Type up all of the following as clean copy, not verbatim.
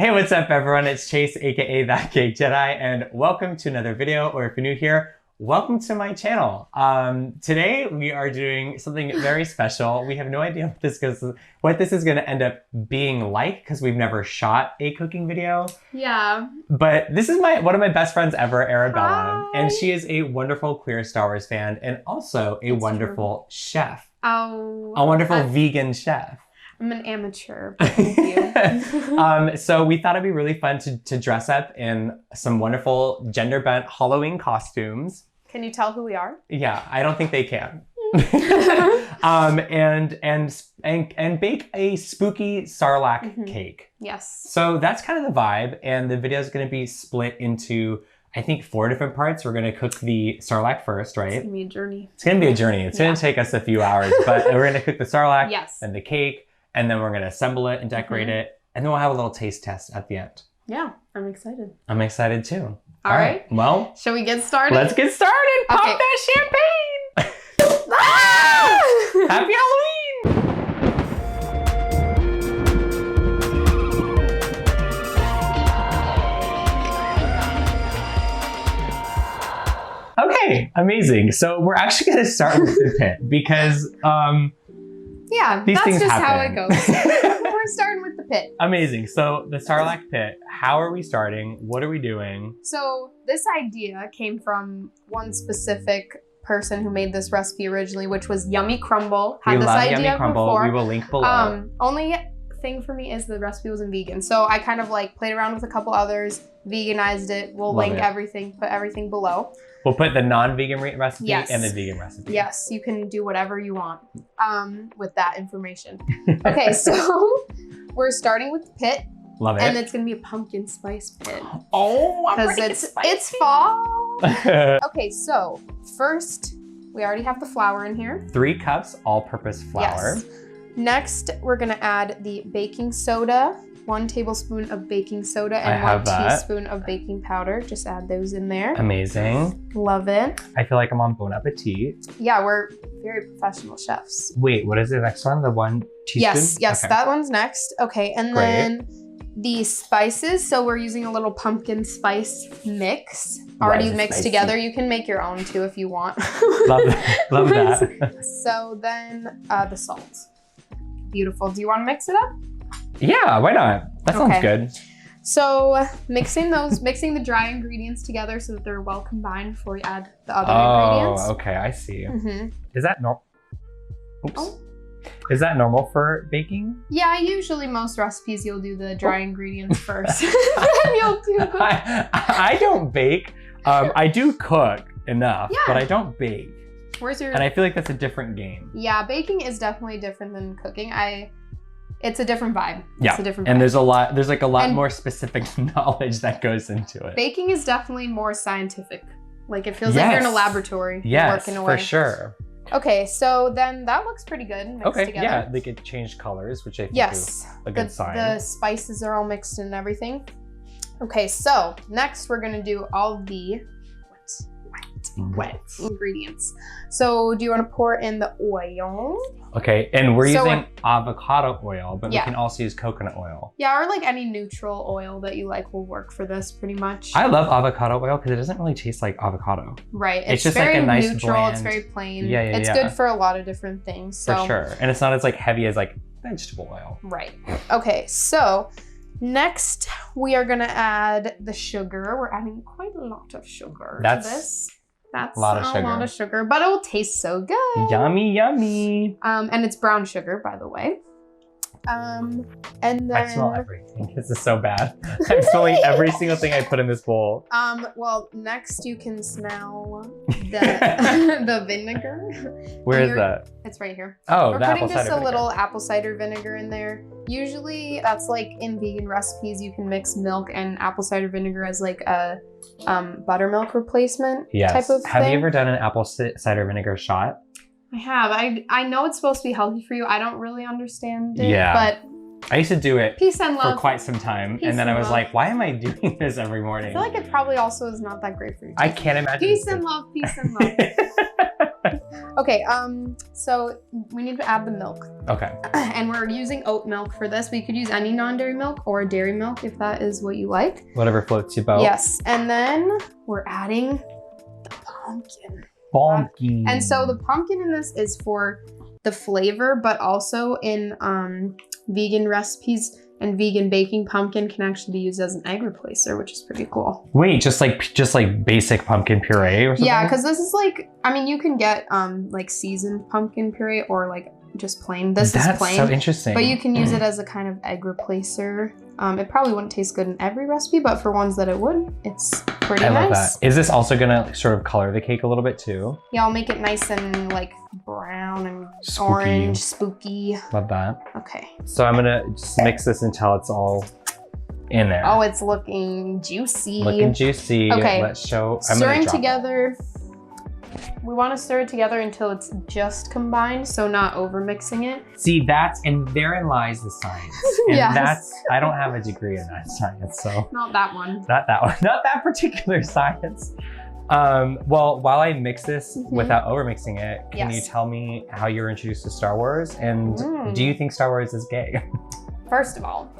Hey, what's up everyone? It's Chase, aka That Gay Jedi, and welcome to another video, or if you're new here, welcome to my channel. Today we are doing something very special. We have no idea what this is gonna end up being like, because we've never shot a cooking video. Yeah. But this is one of my best friends ever, Arabella. Hi. And she is a wonderful queer Star Wars fan and also a wonderful chef. Oh. A wonderful vegan chef. I'm an amateur, but thank you. So we thought it'd be really fun to dress up in some wonderful gender-bent Halloween costumes. Can you tell who we are? Yeah, I don't think they can. and bake a spooky Sarlacc cake. Yes. So that's kind of the vibe, and the video is going to be split into, I think, 4 different parts. We're going to cook the Sarlacc first, right? It's going to be a journey. It's going to be a journey. It's going to take us a few hours, but we're going to cook the Sarlacc and the cake, and then we're going to assemble it and decorate it, and then we'll have a little taste test at the end. Yeah, I'm excited. I'm excited too. All right. Well, shall we get started? Let's get started. Pop that champagne. Ah! Happy Halloween. Okay, amazing. So we're actually going to start with the pit because yeah, these that's things just happen. how it goes. We're starting with the pit. Amazing. So the Sarlacc pit, how are we starting? What are we doing? So this idea came from one specific person who made this recipe originally, which was Yummy Crumble. Had this idea Yummy Crumble. before. We will link below. Only thing for me is the recipe wasn't vegan. So I kind of like played around with a couple others, veganized it. We'll link everything, put everything below. We'll put the non-vegan recipe and the vegan recipe. Yes, you can do whatever you want with that information. Okay, so we're starting with the pit. Love it. And it's gonna be a pumpkin spice pit. Oh, because it's fall. Okay, so first we already have the flour in here. 3 cups all-purpose flour. Yes. Next, we're gonna add the baking soda. 1 tablespoon of baking soda and 1 teaspoon of baking powder. Just add those in there. Amazing. Love it. I feel like I'm on Bon Appetit. Yeah, we're very professional chefs. Wait, what is the next one? The 1 teaspoon? Yes, that one's next. Okay, and then the spices. So we're using a little pumpkin spice mix. Already mixed together. You can make your own too if you want. Love that. Love that. So then the salt. Beautiful. Do you want to mix it up? Yeah, why not? That sounds good. So mixing the dry ingredients together so that they're well combined before we add the other ingredients. Oh, okay, I see. Is that normal? Oops. Oh. Is that normal for baking? Yeah, usually most recipes you'll do the dry ingredients first. Then you'll do I don't bake. I do cook enough, but I don't bake. Where's your... And I feel like that's a different game. Yeah, baking is definitely different than cooking. It's a different vibe. Yeah, it's a different and vibe. there's like a lot more specific knowledge that goes into it. Baking is definitely more scientific. Like it feels like you're in a laboratory working away. For sure. Okay, so then that looks pretty good mixed together. Yeah, they could change colors, which I think is a good sign. The spices are all mixed and everything. Okay, so next we're gonna do all the wet ingredients. So do you want to pour in the oil? Okay, and we're using avocado oil, but we can also use coconut oil. Yeah, or like any neutral oil that you like will work for this pretty much. I love avocado oil because it doesn't really taste like avocado. Right, it's just like a nice neutral, bland. It's very plain. Yeah, it's good for a lot of different things. So. For sure, and it's not as like heavy as like vegetable oil. Right, okay, so next we are gonna add the sugar. We're adding quite a lot of sugar to this. That's a lot of sugar, but it will taste so good. Yummy, yummy. And it's brown sugar, by the way. And then I smell everything. This is so bad. I'm smelling every single thing I put in this bowl. Well, next you can smell the vinegar. Where is that? It's right here. Oh, we're putting just a little apple cider vinegar in there. Usually that's like in vegan recipes, you can mix milk and apple cider vinegar as like a buttermilk replacement type of thing. Have you ever done an apple cider vinegar shot? I have. I know it's supposed to be healthy for you. I don't really understand it, but I used to do it for quite some time, and then I was like, why am I doing this every morning? I feel like it probably also is not that great for you. I can't imagine. Peace and love, peace and love. Okay, so we need to add the milk. Okay. And we're using oat milk for this. We could use any non-dairy milk or dairy milk if that is what you like. Whatever floats your boat. Yes, and then we're adding the pumpkin. Pumpkin. And so the pumpkin in this is for the flavor, but also in vegan recipes and vegan baking, pumpkin can actually be used as an egg replacer, which is pretty cool. Wait, just like basic pumpkin puree or something? Yeah, because this is like, I mean, you can get like seasoned pumpkin puree or like just plain. This is plain. That's so interesting. But you can use it as a kind of egg replacer. It probably wouldn't taste good in every recipe, but for ones that it would, it's pretty nice. I love that. Is this also gonna sort of color the cake a little bit too? Yeah, I'll make it nice and like brown and Spooky. orange, spooky. Love that. Okay. So I'm gonna just mix this until it's all in there. Oh, it's looking juicy. Looking juicy. Okay. Let's show. Stirring together. We want to stir it together until it's just combined, so not over mixing it. See, and therein lies the science. And Yes. I don't have a degree in that science, so. Not that one. Not that one, not that particular science. Well, while I mix this without over mixing it, can you tell me how you were introduced to Star Wars? And do you think Star Wars is gay? First of all,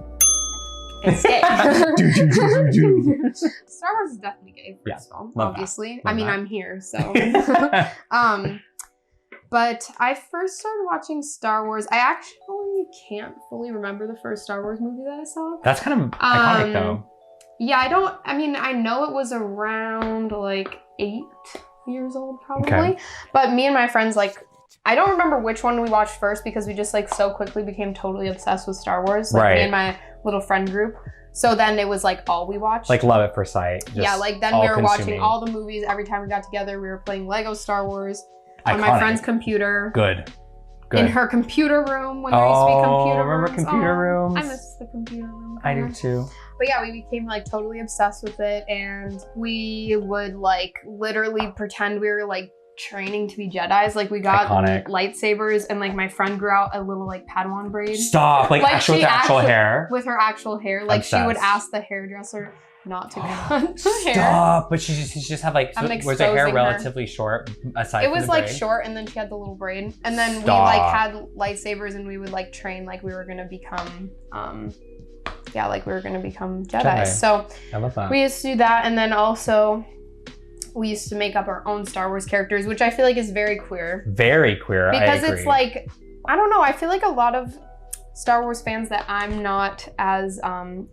it's gay. Star Wars is definitely gay, first of all, obviously. I mean, I'm here, so. But I first started watching Star Wars. I actually can't fully remember the first Star Wars movie that I saw. That's kind of iconic though. Yeah, I mean, I know it was around like 8 years old probably. Okay. But me and my friends, like, I don't remember which one we watched first because we just like so quickly became totally obsessed with Star Wars. Like me and my little friend group. So then it was like all we watched. Like love at first sight. Yeah, like then we were watching all the movies. Every time we got together, we were playing Lego Star Wars on my friend's computer. Good. In her computer room when there used to be computer rooms. Remember computer rooms? I miss the computer room. I do too. But yeah, we became like totally obsessed with it, and we would like literally pretend we were like training to be Jedis. Like we got lightsabers, and like my friend grew out a little like Padawan braid. Stop! Like actual with actual hair. With her actual hair, like she would ask the hairdresser not to cut her hair. Stop! But she just had like was her hair relatively short aside. It was like short, and then she had the little braid, and then we like had lightsabers, and we would like train like we were gonna become yeah, like we were gonna become Jedi. So I love that. We used to do that, and then also we used to make up our own Star Wars characters, which I feel like is very queer. Very queer, because it's like, I don't know, I feel like a lot of Star Wars fans that I'm not as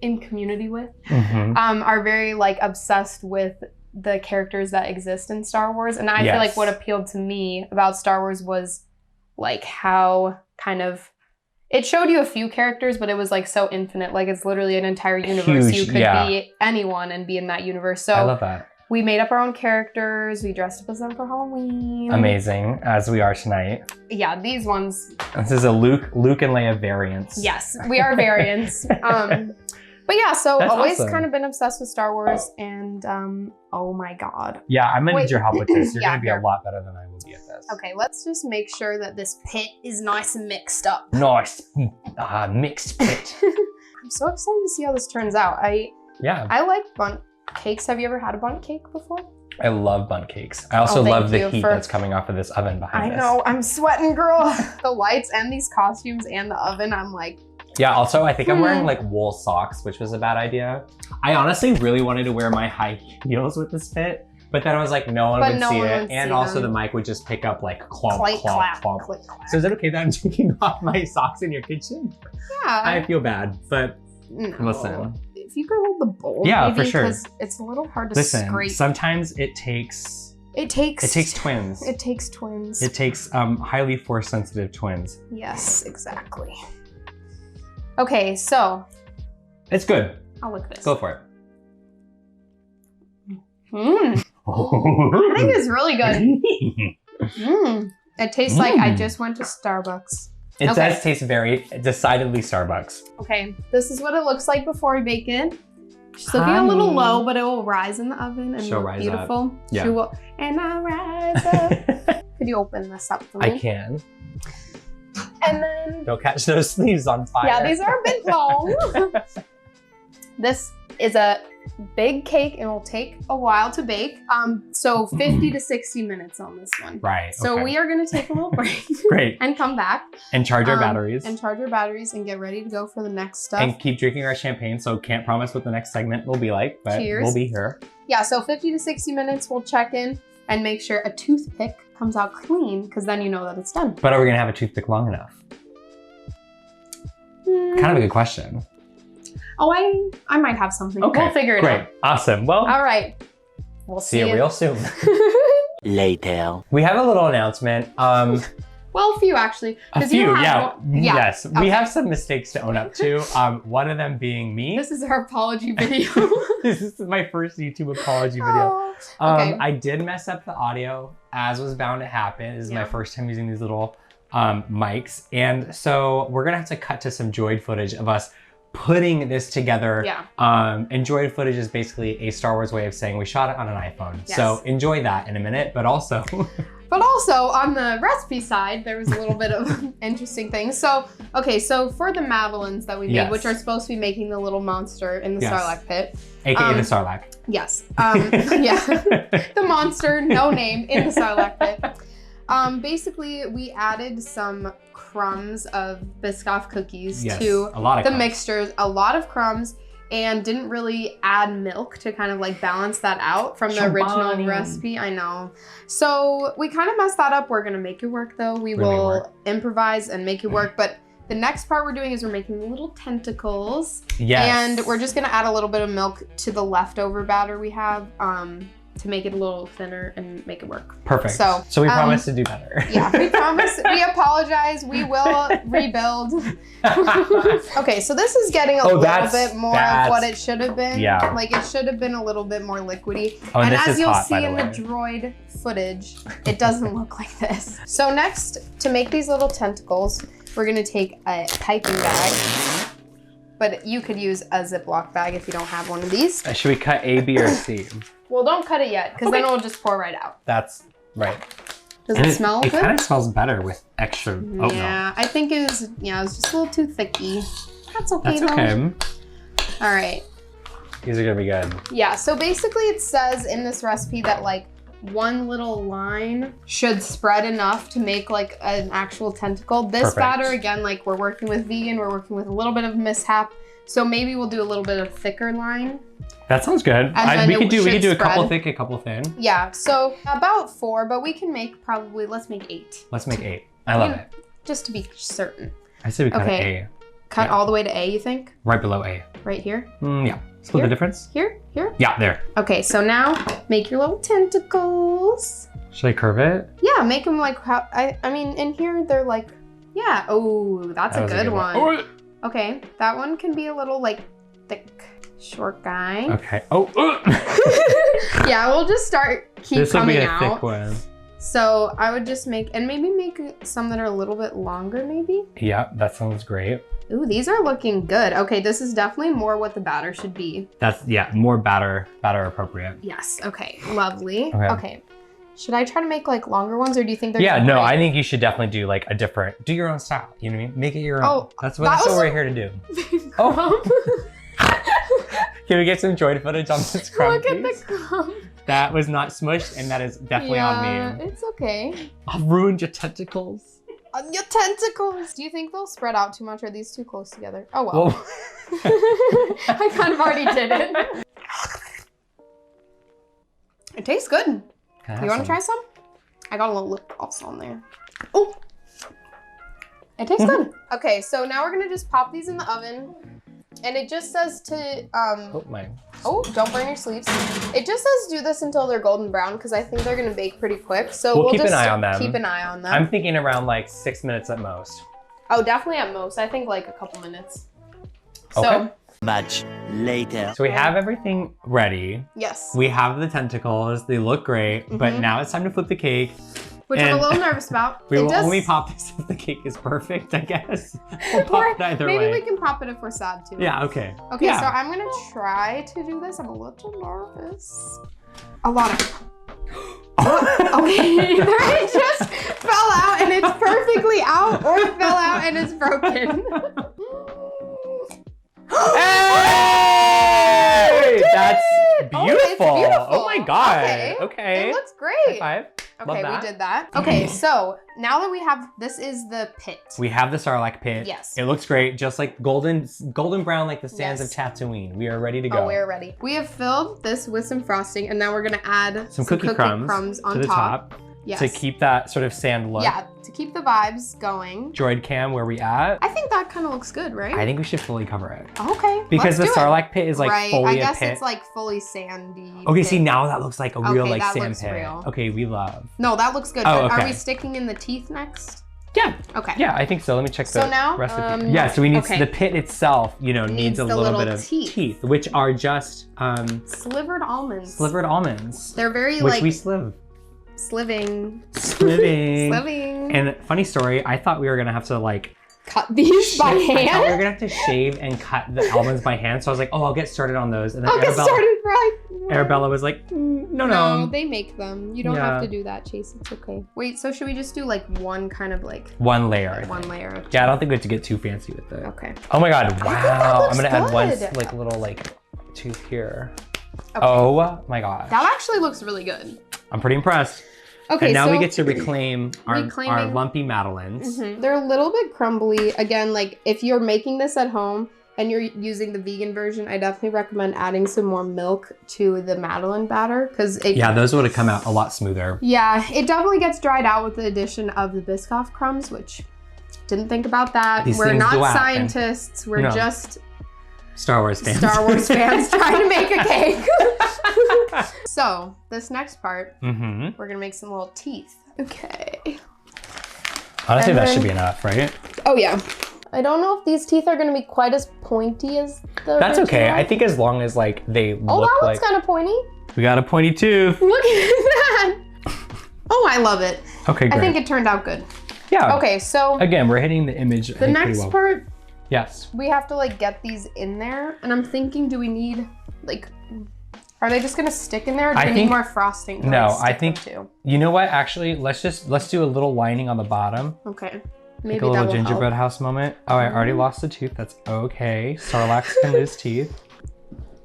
in community with are very like obsessed with the characters that exist in Star Wars. And I feel like what appealed to me about Star Wars was like how kind of, it showed you a few characters, but it was like so infinite. Like it's literally an entire universe. Huge, you could be anyone and be in that universe. So I love that. We made up our own characters. We dressed up as them for Halloween. Amazing, as we are tonight. Yeah, these ones. This is a Luke and Leia variants. Yes, we are variants. But yeah, so that's always kind of been obsessed with Star Wars, and oh my God. Yeah, I'm gonna need your help with this. You're gonna be a lot better than I will be at this. Okay, let's just make sure that this pit is nice and mixed up. Nice, mixed pit. I'm so excited to see how this turns out. I like Bundt cakes. Have you ever had a Bundt cake before? I love Bundt cakes. I also love the heat that's coming off of this oven behind us. I know, I'm sweating, girl. The lights and these costumes and the oven, I'm like. Yeah, also I think I'm wearing like wool socks, which was a bad idea. I honestly really wanted to wear my high heels with this fit, but then I was like, no one would see it. And also the mic would just pick up like clomp, clomp, clomp. So is it okay that I'm taking off my socks in your kitchen? Yeah. I feel bad, but listen. If you could hold the bowl, maybe, for sure. Because it's a little hard to scrape. Sometimes it takes twins. It takes twins. It takes highly force sensitive twins. Yes, exactly. Okay, so. It's good. I'll lick this. Go for it. I think it's really good. It tastes like I just went to Starbucks. It does taste very decidedly Starbucks. Okay, this is what it looks like before we bake it. She's looking a little low, but it will rise in the oven and look beautiful. Up. Yeah. She will, and I rise up. Could you open this up for me? I can. And then... Don't catch those sleeves on fire. Yeah, these are a bit long. This is a big cake and it'll take a while to bake. So 50 to 60 minutes on this one. Right. So okay. we are gonna take a little break. Great. And come back. And charge our batteries. And charge our batteries and get ready to go for the next stuff. And keep drinking our champagne, so can't promise what the next segment will be like, but Cheers. We'll be here. Yeah, so 50 to 60 minutes, we'll check in and make sure a toothpick comes out clean, because then you know that it's done. But are we gonna have a toothpick long enough? Kind of a good question. Oh, I might have something. Okay, we'll figure it out. Great, awesome. Well, all right. We'll see you real soon. Later. We have a little announcement. Well, a few actually. A few, yeah. Yes, Okay. we have some mistakes to own up to. One of them being me. This is our apology video. This is my first YouTube apology video. Oh, okay. I did mess up the audio, as was bound to happen. This is my first time using these little mics. And so we're gonna have to cut to some droid footage of us putting this together. Yeah. And droid footage is basically a Star Wars way of saying we shot it on an iPhone. Yes. So enjoy that in a minute, but also... But also on the recipe side, there was a little bit of interesting things. So, okay, so for the madeleines that we made, which are supposed to be making the little monster in the Sarlacc pit. AKA the Sarlacc. Yes. Yeah. The monster, no name, in the Sarlacc pit. Basically, we added some crumbs of Biscoff cookies to the mixtures, a lot of crumbs, and didn't really add milk to kind of like balance that out from the original recipe. I know. So we kind of messed that up. We're gonna make it work though. We will improvise and make it work. But the next part we're doing is we're making little tentacles. Yes. And we're just gonna add a little bit of milk to the leftover batter we have to make it a little thinner and make it work. Perfect. So we promise to do better. Yeah, we promise. We apologize. We will rebuild. Okay, so this is getting a little bit more of what it should have been. Yeah. Like it should have been a little bit more liquidy. Oh, and as you'll see in the droid footage, it doesn't look like this. So next, to make these little tentacles, we're gonna take a piping bag. But you could use a Ziploc bag if you don't have one of these. Should we cut A, B, or C? Well, don't cut it yet, because then it'll just pour right out. That's right. Does it smell good? It kind of smells better with extra oat milk. Yeah, I think it was just a little too thicky. That's okay though. That's okay. All right. These are gonna be good. Yeah, so basically it says in this recipe that like one little line should spread enough to make like an actual tentacle. This batter, again, like we're working with vegan, we're working with a little bit of mishap. So maybe we'll do a little bit of thicker line. That sounds good. We could do a couple thick, a couple thin. Yeah, so about 4, but we can make probably, let's make 8. Let's make 8. I love it. Just to be certain. I say we cut A. Cut all the way to A, you think? Right below A. Right here? Yeah. Split the difference? Here? Yeah, there. Okay, so now make your little tentacles. Should I curve it? Yeah, make them like how, I mean, in here they're like, yeah. Oh, that's a good one. Oh. Okay, that one can be a little like thick, short guy. Okay. Oh. Yeah, we'll just keep coming out. Thick one. So I would just make some that are a little bit longer maybe. Yeah, that sounds great. Ooh, these are looking good. Okay, this is definitely more what the batter should be. That's, more batter appropriate. Yes, okay, lovely. Okay. Should I try to make like longer ones, or do you think they're no, I think you should definitely do like do your own style. You know what I mean? Make it your own. Oh, that's what we're here to do. Oh. Can we get some droid footage on this crumb? Look at the crumb. That was not smushed, and that is definitely on me. It's okay. I've ruined your tentacles. Your tentacles. Do you think they'll spread out too much? Or are these too close together? Oh well. I kind of already did it. It tastes good. You want to try some? I got a little lip gloss on there. Oh, it tastes good. Okay, so now we're gonna just pop these in the oven, and it just says to Oh, don't burn your sleeves. It just says do this until they're golden brown, because I think they're gonna bake pretty quick. So we'll keep just an eye on them. Keep an eye on them. I'm thinking around like 6 minutes at most. Oh, definitely at most. I think like a couple minutes. Okay. So much later. So we have everything ready. Yes. We have the tentacles. They look great, but now it's time to flip the cake. Which I'm a little nervous about. We will only pop this if the cake is perfect, I guess. We'll pop it either way. Maybe we can pop it if we're sad too. Yeah, okay. Okay, so I'm gonna try to do this. I'm a little nervous. A lot of... Okay, either it just fell out and it's perfectly out, or it fell out and it's broken. Hey! That's God. Okay. It looks great. High five. Okay, we did that. Okay, so now that we have, this is the pit. We have the Sarlacc pit. Yes. It looks great, just like golden brown, like the sands of Tatooine. We are ready to go. Oh, we're ready. We have filled this with some frosting, and now we're gonna add some cookie crumbs on to the top. Yes. To keep that sort of sand look. Yeah, to keep the vibes going. Droid cam, where we at? I think that kind of looks good, right? I think we should fully cover it. Okay. Because the Sarlacc pit is like fully a pit. I guess it's like fully sandy. Okay, see now that looks like a real like that sand looks pit. Real. Okay, we love. No, that looks good. Oh, but okay. Are we sticking in the teeth next? Yeah. Okay. Yeah, I think so. Let me check the now, recipe. Yeah, so we need the pit itself, you know, needs a little bit of teeth, which are just slivered almonds. Slivered almonds. They're very which like we slive. Sliving. And funny story, I thought we were gonna have to like cut these by hand. I thought we were gonna have to shave and cut the almonds by hand. So I was like, oh, I'll get started on those. And then Arabella was like, no. They make them. You don't have to do that, Chase. It's okay. Wait, so should we just do like one kind of like one layer? One layer. Yeah, I don't think we have to get too fancy with it. Okay. Oh my God! Wow. I'm gonna add one good. like little like tooth here. Okay. Oh my God. That actually looks really good. I'm pretty impressed. Okay, and now so we get to reclaim our lumpy Madeleines. They're a little bit crumbly. Again, like if you're making this at home and you're using the vegan version, I definitely recommend adding some more milk to the Madeleine batter because yeah, those would have come out a lot smoother. Yeah, it definitely gets dried out with the addition of the Biscoff crumbs, which didn't think about that. We're not scientists. We're just Star Wars fans. Star Wars fans trying to make a cake. So this next part, we're gonna make some little teeth. Okay. Honestly, that should be enough, right? Oh yeah. I don't know if these teeth are gonna be quite as pointy as the That's okay. original. I think as long as like they look that like. looks kind of pointy. We got a pointy tooth. Look at that. Oh, I love it. Okay, great. I think it turned out good. Yeah. Okay, so again, we're hitting the image. The next part. Yes. We have to like get these in there, and I'm thinking, do we need like? Are they just gonna stick in there, or do we need more frosting? No, I think. You know what? Actually, let's do a little lining on the bottom. Okay. Maybe like a little gingerbread house moment. Oh, I already lost a tooth. That's okay. Sarlacc can lose teeth.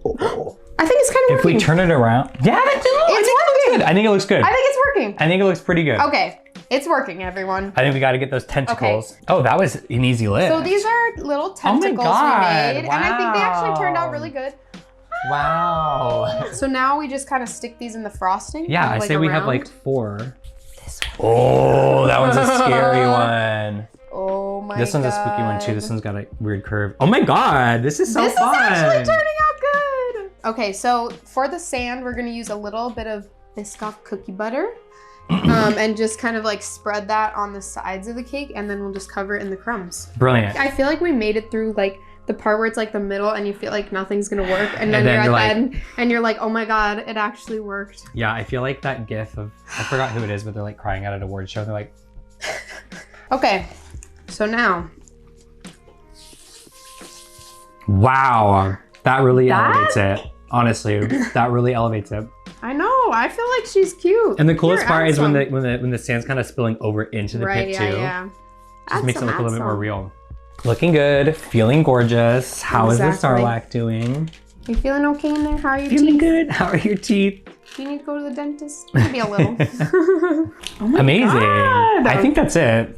I think it's kind of working. If we turn it around, yeah, it's working. I think it looks good. I think it's working. I think it looks pretty good. Okay, it's working, everyone. I think we got to get those tentacles. Okay. Oh, that was an easy lift. So these are little tentacles we made, and I think they actually turned out really good. Wow. So now we just kind of stick these in the frosting. Yeah, I say we have like 4. This one. Oh, that one's a scary one. Oh my God. This one's a spooky one too. This one's got a weird curve. Oh my God, this is so fun. This is actually turning out good. Okay, so for the sand, we're gonna use a little bit of Biscoff cookie butter. And just kind of like spread that on the sides of the cake, and then we'll just cover it in the crumbs. Brilliant. I feel like we made it through like the part where it's like the middle and you feel like nothing's gonna work, and then you're at the end and you're like, oh my God, it actually worked. Yeah, I feel like that gif of, I forgot who it is, but they're like crying out at a award show. They're like, okay, so now. Wow, that really elevates it. Honestly, that really elevates it. I know, I feel like she's cute. And the coolest part is when the sand's kind of spilling over into the pit too. Yeah. Just makes it look a little bit more real. Looking good, feeling gorgeous. How is the Sarlacc doing? Are you feeling okay in there? How are your teeth? Feeling good. How are your teeth? Do you need to go to the dentist? Maybe a little. Oh my Amazing. God. I think that's it.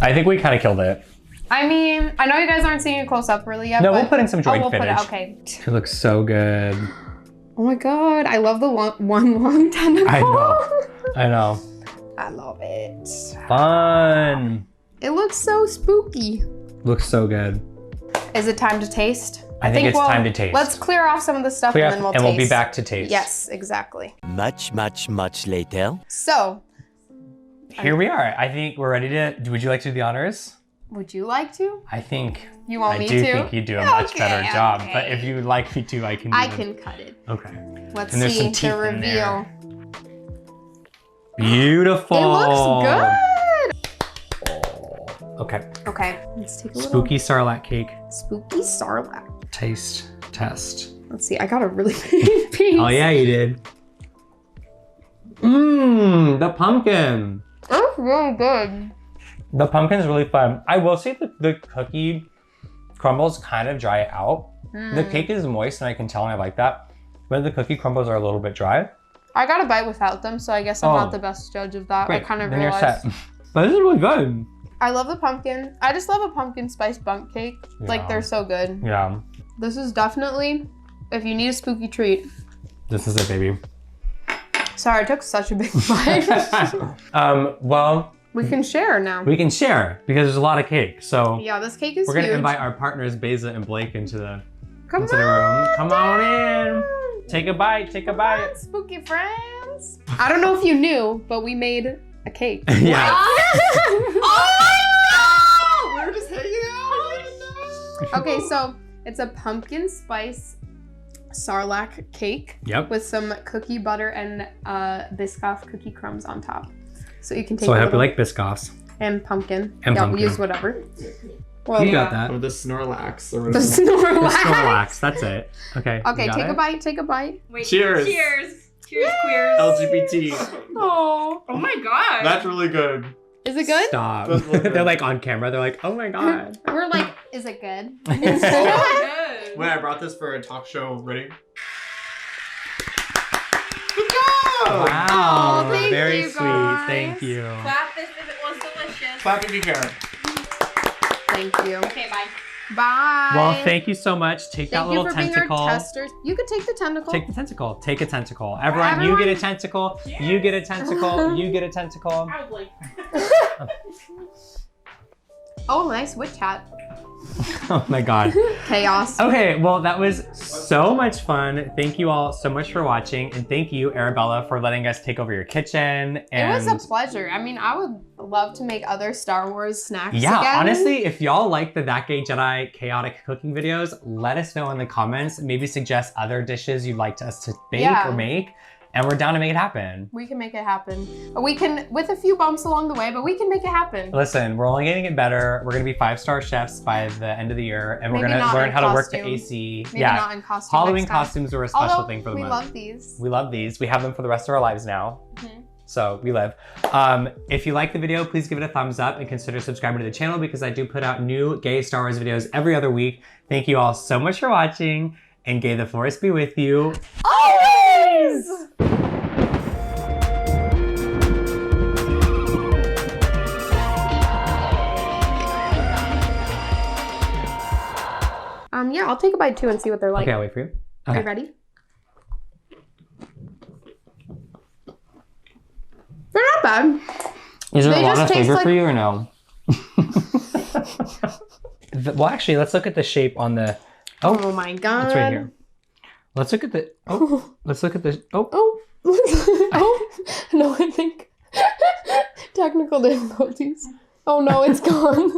I think we kind of killed it. I mean, I know you guys aren't seeing it close up really yet. No, we'll put in some droid footage. Okay. It looks so good. Oh my God, I love the one long tentacle. I know. I know. I love it. Fun. It looks so spooky. Looks so good. Is it time to taste? I think it's time to taste. Let's clear off some of the stuff and then we'll taste. And we'll be back to taste. Yes, exactly. Much later. So. Here we are. I think we're ready to, would you like to do the honors? Would you like to? I think. You want me to? I do think you do a much better job. But if you would like me to, I can do I can cut it. Okay. Let's see the reveal. Beautiful. It looks good. Okay. Okay. Let's take a little. Spooky Sarlacc cake. Spooky Sarlacc. Taste test. Let's see. I got a really big piece. Oh yeah, you did. Mmm, the pumpkin. It's really good. The pumpkin's really fun. I will say that the cookie crumbles kind of dry out. The cake is moist and I can tell and I like that. But the cookie crumbles are a little bit dry. I got a bite without them, so I guess I'm not the best judge of that. Great. I kind of Then you're realized. set. But this is really good. I love the pumpkin. I just love a pumpkin spice Bundt cake. Like, Yeah. they're so good. Yeah. This is definitely, if you need a spooky treat. This is it, baby. Sorry, I took such a big bite. Well, We can share now. we can share because there's a lot of cake. So Yeah, this cake is we're gonna huge. invite our partners Beza and Blake into the Come room. Come on in. Take a bite. Take a Come on, bite. spooky friends. I don't know if you knew, but we made a cake. Yeah. Oh! We were just hanging out. Okay, so it's a pumpkin spice Sarlacc cake Yep. with some cookie butter and Biscoff cookie crumbs on top. So you can take So I a hope you little- like Biscoffs. and pumpkin. And yeah, pumpkin. we use whatever. Well, You got that. Or the Snorlax or the whatever. Snorlac. The Snorlax. That's it. Okay. Okay, you got take it? a bite. Take a bite. Wait, Cheers. Cheers. Cheers, queers. LGBT. Oh, Oh my god. That's really good. is it good? Stop. That's really good. They're like on camera. They're like, oh my god. We're like, is it good? so good. When I brought this for a talk show, ready? Good job! Wow. Oh, thank Very you, sweet. guys. Thank you. Clap this if it was delicious. Clap if you care. Thank you. Okay, bye. Bye. Well, thank you so much. Take that Thank you little for being tentacle. our testers. You could take the tentacle. Take the tentacle. Take a tentacle. Everyone, you get a tentacle. You get a tentacle. You get a tentacle. Probably. Oh, nice witch hat. Oh my god. Chaos. Okay, well, that was so much fun. Thank you all so much for watching. And thank you, Arabella, for letting us take over your kitchen. It And was a pleasure. I mean, I would love to make other Star Wars snacks yeah, again. honestly, if y'all like the That Gay Jedi chaotic cooking videos, let us know in the comments. Maybe suggest other dishes you'd like us to bake Yeah. or make. And we're down to make it happen. We can make it happen. We can, with a few bumps along the way, but we can make it happen. Listen, we're only getting it better. We're gonna be 5-star chefs by the end of the year, and we're Maybe gonna not learn in how to work the costume. AC. Maybe yeah, not in costume. Halloween next time. costumes are a special Although, thing for the we month. love these. We love these. We have them for the rest of our lives now. Mhm. So we live. If you like the video, please give it a thumbs up and consider subscribing to the channel because I do put out new gay Star Wars videos every other week. Thank you all so much for watching, and Gay the Force be with you. Always! Yeah, I'll take a bite too and see what they're like. Okay, I'll wait for you. Are Okay. you ready? They're not bad. Is there They a lot just of taste flavor like- for you or no? Well, actually, let's look at the shape on the. Oh, my god. It's right here. Let's look at the. Oh, let's look at the. Oh, Oh. Oh. No, I think. Technical difficulties. Oh no, it's gone.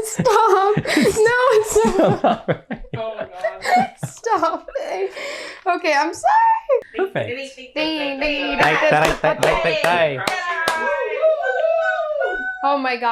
Stop. No, it's not. Oh my god. Stop. Okay, I'm sorry. Perfect. Ding, ding, Bye, bye, bye, bye, bye, bye. Oh my god.